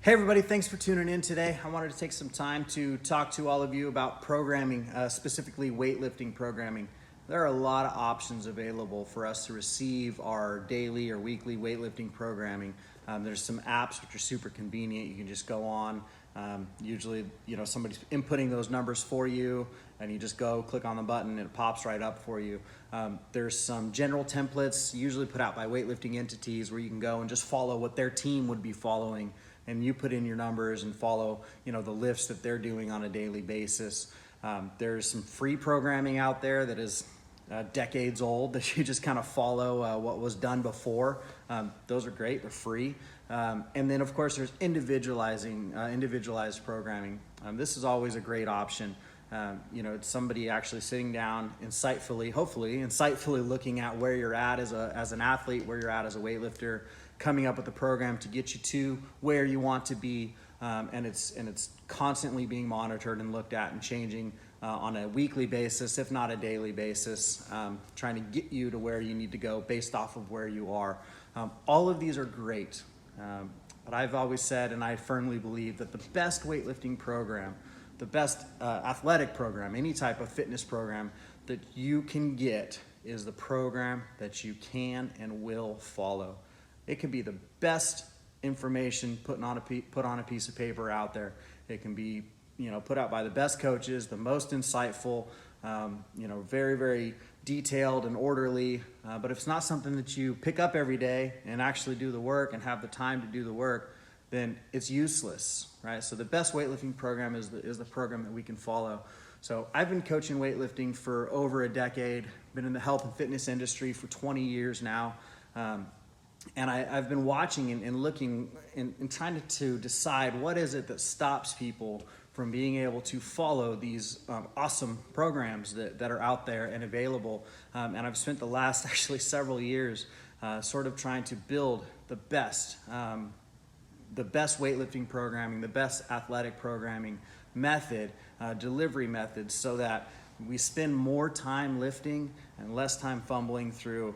Hey everybody, thanks for tuning in today. I wanted to take some time to talk to all of you about programming, specifically weightlifting programming. There are a lot of options available for us to receive our daily or weekly weightlifting programming. There's some apps which are super convenient. You can just go on. Usually, somebody's inputting those numbers for you, and you just go click on the button and it pops right up for you. There's some general templates usually put out by weightlifting entities where you can go and just follow what their team would be following, and you put in your numbers and follow the lifts that they're doing on a daily basis. There's some free programming out there that is decades old that you just kind of follow what was done before. Those are great, they're free. And then of course there's individualized programming. This is always a great option. It's somebody actually sitting down hopefully insightfully looking at where you're at as an athlete, where you're at as a weightlifter, coming up with a program to get you to where you want to be, and it's constantly being monitored and looked at and changing on a weekly basis, if not a daily basis, trying to get you to where you need to go based off of where you are. All of these are great, but I've always said, and I firmly believe, that the best weightlifting program, the best athletic program, any type of fitness program that you can get is the program that you can and will follow. It can be the best information put on a piece of paper out there. It can be put out by the best coaches, the most insightful, very, very detailed and orderly. But if it's not something that you pick up every day and actually do the work and have the time to do the work, then it's useless, right? So the best weightlifting program is the program that we can follow. So I've been coaching weightlifting for over a decade, been in the health and fitness industry for 20 years now. And I've been watching and looking and trying to decide what is it that stops people from being able to follow these awesome programs that are out there and available. And I've spent the last actually several years sort of trying to build the best weightlifting programming, the best athletic programming method, delivery methods, so that we spend more time lifting and less time fumbling through.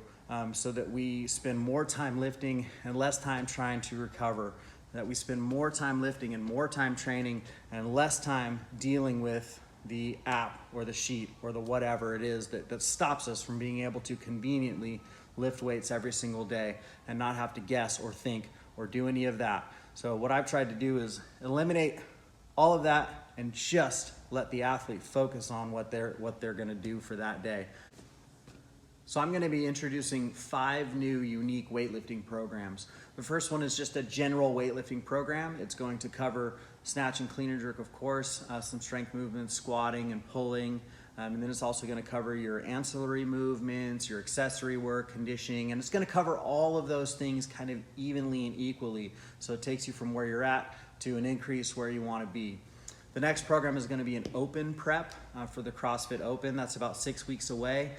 So that we spend more time lifting and less time trying to recover, that we spend more time lifting and more time training and less time dealing with the app or the sheet or the whatever it is that stops us from being able to conveniently lift weights every single day and not have to guess or think or do any of that. So what I've tried to do is eliminate all of that and just let the athlete focus on what they're gonna do for that day. So I'm going to be introducing 5 new unique weightlifting programs. The first one is just a general weightlifting program. It's going to cover snatch and clean and jerk, of course, some strength movements, squatting and pulling, and then it's also going to cover your ancillary movements, your accessory work, conditioning, and it's going to cover all of those things kind of evenly and equally. So it takes you from where you're at to an increase where you want to be. The next program is going to be an open prep for the CrossFit Open. That's about 6 weeks away.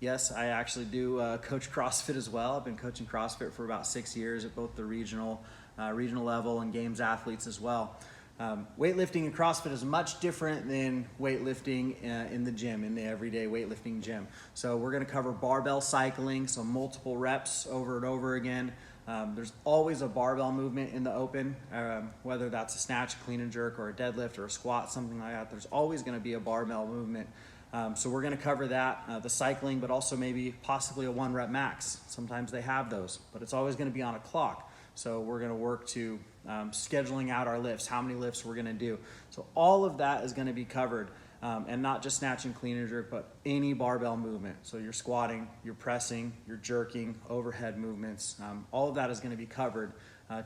Yes, I actually do coach CrossFit as well. I've been coaching CrossFit for about 6 years at both the regional level and games athletes as well. Weightlifting in CrossFit is much different than weightlifting in the gym, in the everyday weightlifting gym. So we're gonna cover barbell cycling, so multiple reps over and over again. There's always a barbell movement in the open, whether that's a snatch, clean and jerk, or a deadlift, or a squat, something like that. There's always gonna be a barbell movement. So we're going to cover that, the cycling, but also possibly a 1 rep max. Sometimes they have those, but it's always going to be on a clock. So we're going to work to scheduling out our lifts, how many lifts we're going to do. So all of that is going to be covered, and not just snatch and clean and jerk, but any barbell movement. So you're squatting, you're pressing, you're jerking, overhead movements. All of that is going to be covered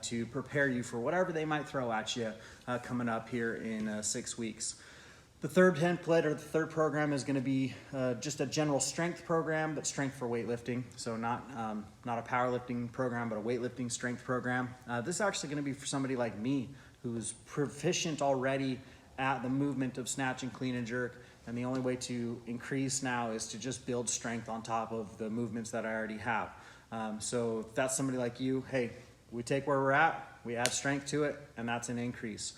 to prepare you for whatever they might throw at you coming up here in 6 weeks. The third template or the third program is going to be just a general strength program, but strength for weightlifting. So not a powerlifting program, but a weightlifting strength program. This is actually going to be for somebody like me who's proficient already at the movement of snatch and clean and jerk. And the only way to increase now is to just build strength on top of the movements that I already have. So if that's somebody like you, hey, we take where we're at, we add strength to it, and that's an increase.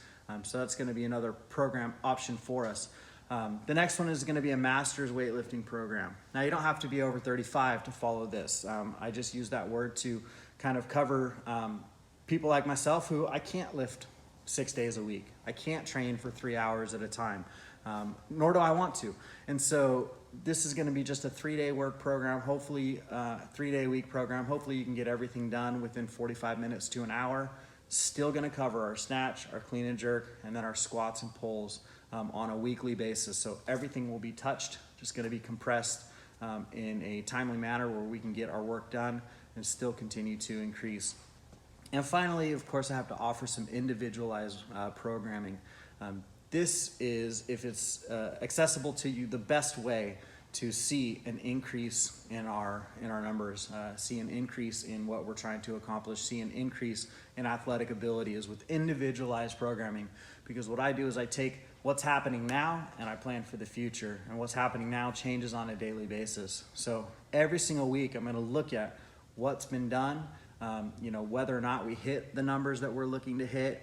So that's going to be another program option for us. The next one is going to be a master's weightlifting program. Now, you don't have to be over 35 to follow this. I just use that word to kind of cover people like myself who I can't lift 6 days a week. I can't train for 3 hours at a time, nor do I want to. And so this is gonna be just a 3-day work program, hopefully 3-day week program. Hopefully you can get everything done within 45 minutes to an hour. Still gonna cover our snatch, our clean and jerk, and then our squats and pulls on a weekly basis. So everything will be touched, just gonna be compressed in a timely manner where we can get our work done and still continue to increase. And finally, of course, I have to offer some individualized programming. This is, if it's accessible to you, the best way to see an increase in our numbers, see an increase in what we're trying to accomplish, see an increase in athletic ability is with individualized programming. Because what I do is I take what's happening now and I plan for the future, and what's happening now changes on a daily basis. So every single week I'm going to look at what's been done, whether or not we hit the numbers that we're looking to hit.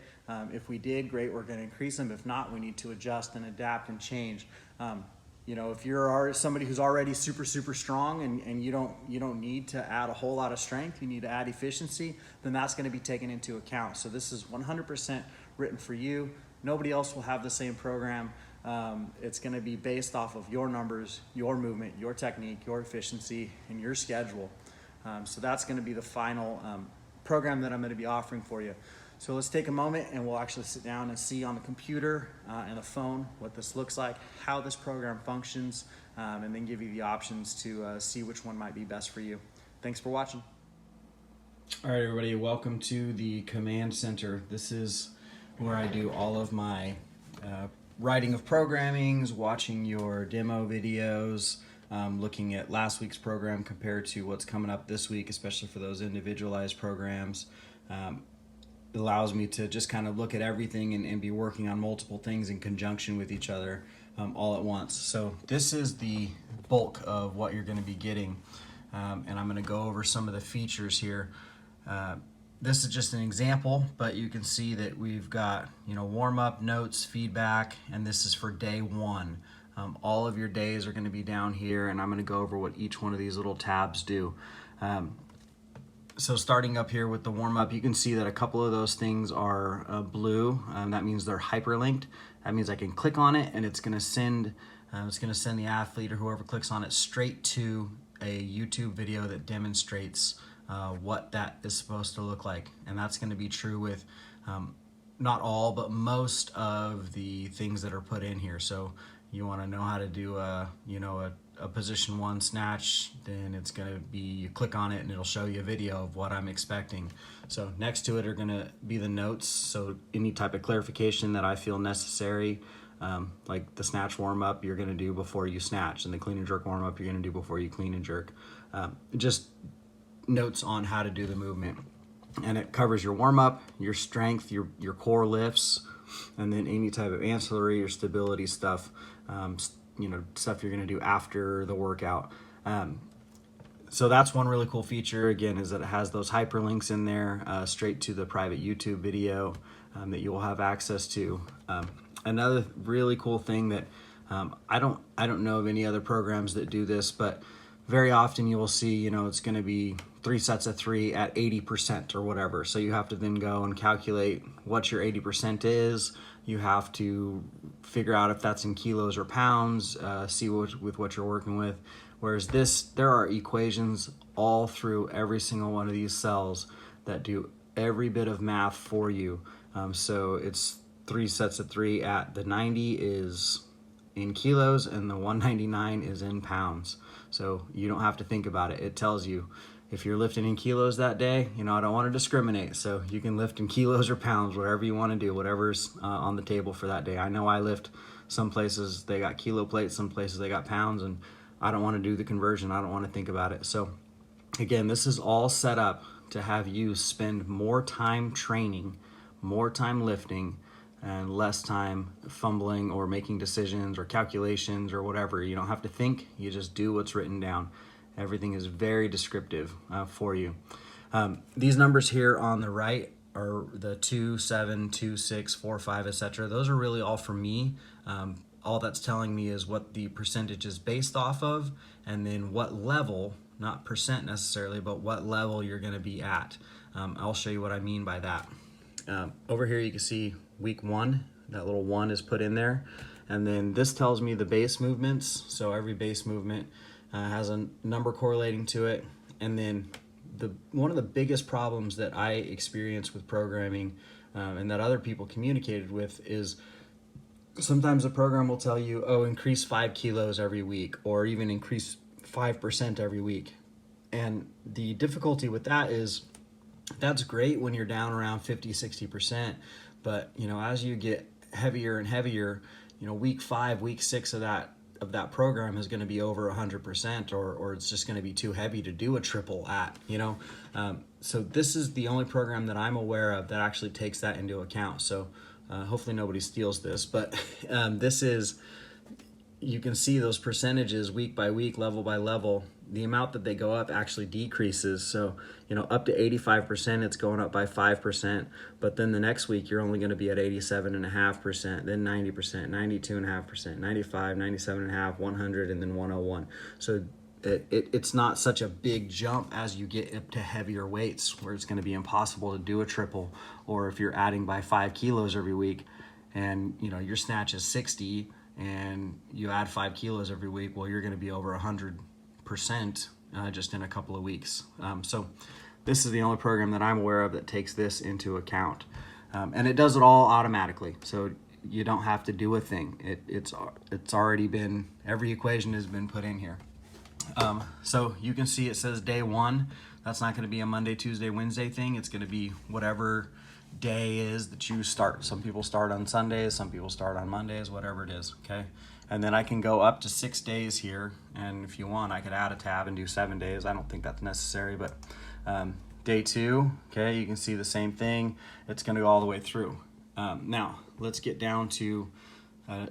If we did, great, we're going to increase them. If not, we need to adjust and adapt and change. If you're somebody who's already super strong and you don't need to add a whole lot of strength, you need to add efficiency, then that's going to be taken into account. So this is 100% written for you. Nobody else will have the same program. It's going to be based off of your numbers, your movement, your technique, your efficiency, and your schedule. So that's going to be the final program that I'm going to be offering for you. So let's take a moment and we'll actually sit down and see on the computer and the phone what this looks like, how this program functions, and then give you the options to see which one might be best for you. Thanks for watching. All right, everybody, welcome to the command center. This is where I do all of my writing of programmings, watching your demo videos, looking at last week's program compared to what's coming up this week, especially for those individualized programs. It allows me to just kind of look at everything and be working on multiple things in conjunction with each other all at once. So this is the bulk of what you're going to be getting, and I'm going to go over some of the features here. This is just an example, but you can see that we've got warm-up, notes, feedback, and this is for day 1. All of your days are going to be down here, and I'm going to go over what each one of these little tabs do. So starting up here with the warm-up, you can see that a couple of those things are blue. That means they're hyperlinked. That means I can click on it and it's going to send the athlete or whoever clicks on it straight to a YouTube video that demonstrates what that is supposed to look like. And that's going to be true with not all, but most of the things that are put in here. So you want to know how to do a position 1 snatch, then it's going to be, you click on it and it'll show you a video of what I'm expecting. So next to it are going to be the notes, so any type of clarification that I feel necessary, like the snatch warm-up you're going to do before you snatch, and the clean and jerk warm-up you're going to do before you clean and jerk. Just notes on how to do the movement. And it covers your warm-up, your strength, your core lifts, and then any type of ancillary or stability stuff, stuff you're going to do after the workout. So that's one really cool feature, again, is that it has those hyperlinks in there straight to the private YouTube video that you will have access to. Another really cool thing that I don't know of any other programs that do this, but very often you will see, it's going to be 3 sets of 3 at 80% or whatever. So you have to then go and calculate what your 80% is. You have to figure out if that's in kilos or pounds, see with what you're working with. Whereas there are equations all through every single one of these cells that do every bit of math for you. So it's 3 sets of 3 at the 90 is in kilos and the 199 is in pounds. So you don't have to think about it. It tells you if you're lifting in kilos that day, I don't want to discriminate. So you can lift in kilos or pounds, whatever you want to do, whatever's on the table for that day. I know I lift, some places they got kilo plates, some places they got pounds, and I don't want to do the conversion. I don't want to think about it. So again, this is all set up to have you spend more time training, more time lifting, and less time fumbling or making decisions or calculations or whatever. You don't have to think, you just do what's written down. Everything is very descriptive for you. These numbers here on the right are the 2, 7, 2, 6, 4, 5, etc. Those are really all for me. All that's telling me is what the percentage is based off of, and then what level, not percent necessarily, but what level you're going to be at. I'll show you what I mean by that. Over here you can see week 1, that little 1 is put in there. And then this tells me the base movements. So every base movement has a number correlating to it. And then one of the biggest problems that I experience with programming and that other people communicated with is sometimes the program will tell you, oh, increase 5 kilos every week, or even increase 5% every week. And the difficulty with that is that's great when you're down around 50-60%, but as you get heavier and heavier, week 5, week 6 of that program is going to be over 100%, or it's just going to be too heavy to do a triple at. So this is the only program that I'm aware of that actually takes that into account. So hopefully nobody steals this, but this is, you can see those percentages week by week, level by level. The amount that they go up actually decreases. So, up to 85%, it's going up by 5%. But then the next week, you're only going to be at 87.5%, then 90%, 92.5%, 95, 97.5, 100, and then 101. So it's not such a big jump as you get up to heavier weights, where it's going to be impossible to do a triple. Or if you're adding by 5 kilos every week, and your snatch is 60, and you add 5 kilos every week, well, you're going to be over 100% just in a couple of weeks. So this is the only program that I'm aware of that takes this into account. And it does it all automatically. So you don't have to do a thing. It's already been, every equation has been put in here. So you can see it says day 1. That's not going to be a Monday, Tuesday, Wednesday thing. It's going to be whatever day is that you start. Some people start on Sundays, some people start on Mondays, whatever it is, okay? And then I can go up to 6 days here, and if you want, I could add a tab and do 7 days. I don't think that's necessary, but day 2, okay, you can see the same thing. It's going to go all the way through. Now, let's get down to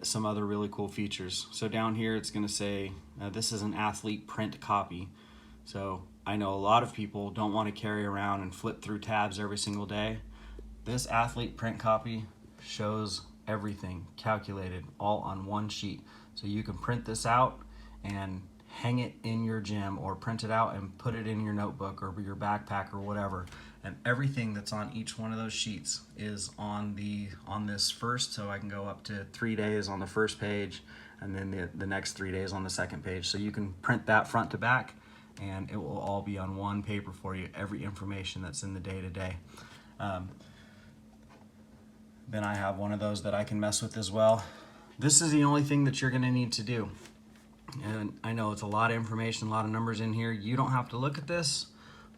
some other really cool features. So down here, it's going to say, this is an athlete print copy. So I know a lot of people don't want to carry around and flip through tabs every single day. This athlete print copy shows everything calculated all on one sheet. So you can print this out and hang it in your gym, or print it out and put it in your notebook or your backpack or whatever. And everything that's on each one of those sheets is on this first. So I can go up to 3 days on the first page, and then the next 3 days on the second page. So you can print that front to back, and it will all be on one paper for you, every information that's in the day-to-day. Then I have one of those that I can mess with as well. This is the only thing that you're gonna need to do. And I know it's a lot of information, a lot of numbers in here. You don't have to look at this,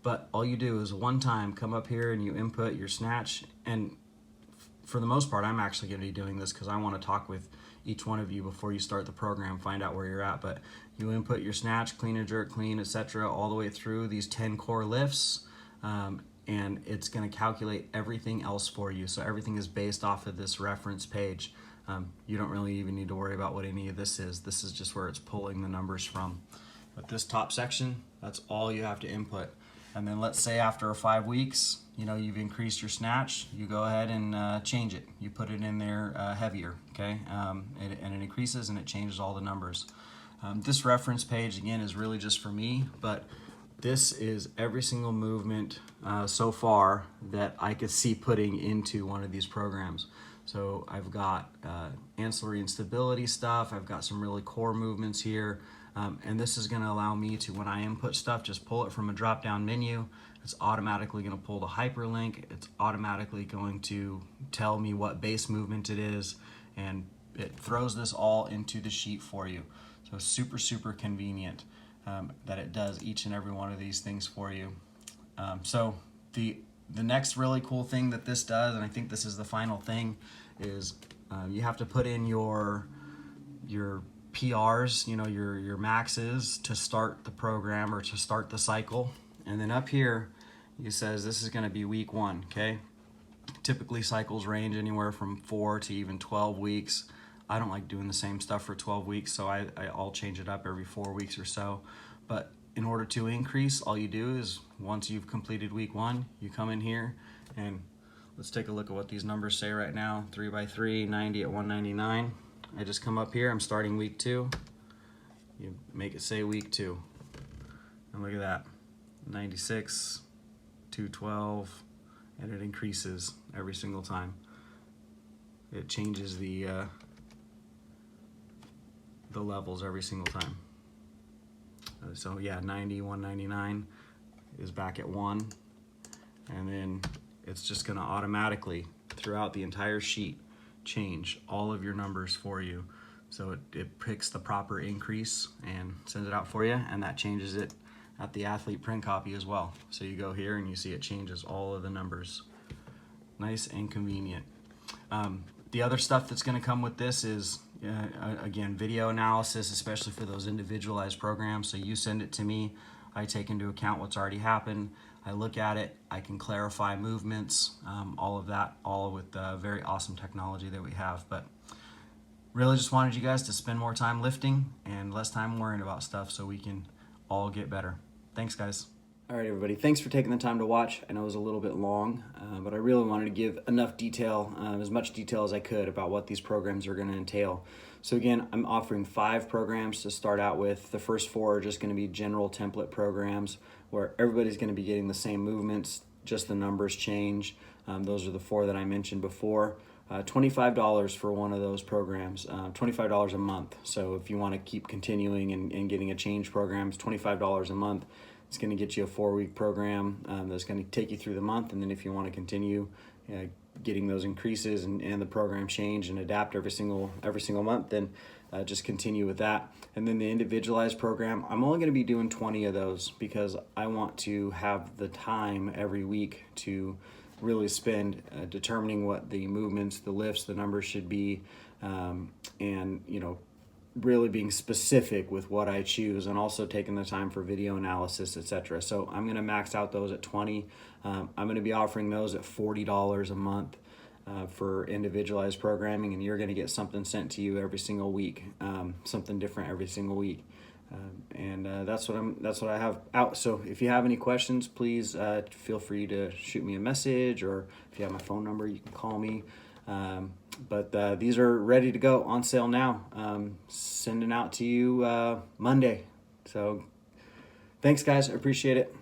but all you do is one time come up here and you input your snatch. And for the most part, I'm actually gonna be doing this because I wanna talk with each one of you before you start the program, find out where you're at. But you input your snatch, clean and jerk, clean, etc., all the way through these 10 core lifts. And it's going to calculate everything else for you. So everything is based off of this reference page. You don't really even need to worry about what any of this is. This is just where it's pulling the numbers from. But this top section, that's all you have to input. And then let's say after 5 weeks, you've increased your snatch, you go ahead and change it. You put it in there heavier, okay? And it increases and it changes all the numbers. This reference page, again, is really just for me, but this is every single movement so far that I could see putting into one of these programs. So I've got ancillary and stability stuff. I've got some really core movements here. And this is going to allow me to, when I input stuff, just pull it from a drop-down menu. It's automatically going to pull the hyperlink. It's automatically going to tell me what base movement it is. And it throws this all into the sheet for you. So super, super convenient. That it does each and every one of these things for you. So the next really cool thing that this does, and I think this is the final thing, is you have to put in your PRs, your maxes to start the program or to start the cycle. And then up here, it says this is going to be week 1, okay? Typically cycles range anywhere from 4 to even 12 weeks. I don't like doing the same stuff for 12 weeks, so I'll change it up every 4 weeks or so. But in order to increase, all you do is once you've completed week 1, you come in here and let's take a look at what these numbers say right now. 3x3, 90 at 199. I just come up here, I'm starting week 2. You make it say week 2. And look at that, 96, 212, and it increases every single time. It changes the levels every single time. So yeah, 90, 199 is back at 1, and then it's just going to automatically throughout the entire sheet change all of your numbers for you. So it picks the proper increase and sends it out for you, and that changes it at the athlete print copy as well. So you go here and you see it changes all of the numbers. Nice and convenient. The other stuff that's going to come with this is, again, video analysis, especially for those individualized programs. So you send it to me, I take into account what's already happened, I look at it, I can clarify movements, all of that, all with very awesome technology that we have. But really just wanted you guys to spend more time lifting and less time worrying about stuff so we can all get better. Thanks, guys. All right, everybody, thanks for taking the time to watch. I know it was a little bit long, but I really wanted to give enough detail, as much detail as I could about what these programs are going to entail. So again, I'm offering 5 programs to start out with. The first 4 are just going to be general template programs where everybody's going to be getting the same movements, just the numbers change. Those are the 4 that I mentioned before. $25 for one of those programs, $25 a month. So if you want to keep continuing and getting a change program, it's $25 a month. It's going to get you a 4-week program that's going to take you through the month. And then if you want to continue getting those increases and the program change and adapt every single month, then just continue with that. And then the individualized program, I'm only going to be doing 20 of those because I want to have the time every week to really spend determining what the movements, the lifts, the numbers should be, and really being specific with what I choose, and also taking the time for video analysis, etc. So I'm going to max out those at 20. I'm going to be offering those at $40 a month for individualized programming, and you're going to get something sent to you every single week, something different every single week. That's what I have out. So if you have any questions, please feel free to shoot me a message, or if you have my phone number, you can call me. But these are ready to go, on sale now. Sending out to you Monday. So thanks, guys. I appreciate it.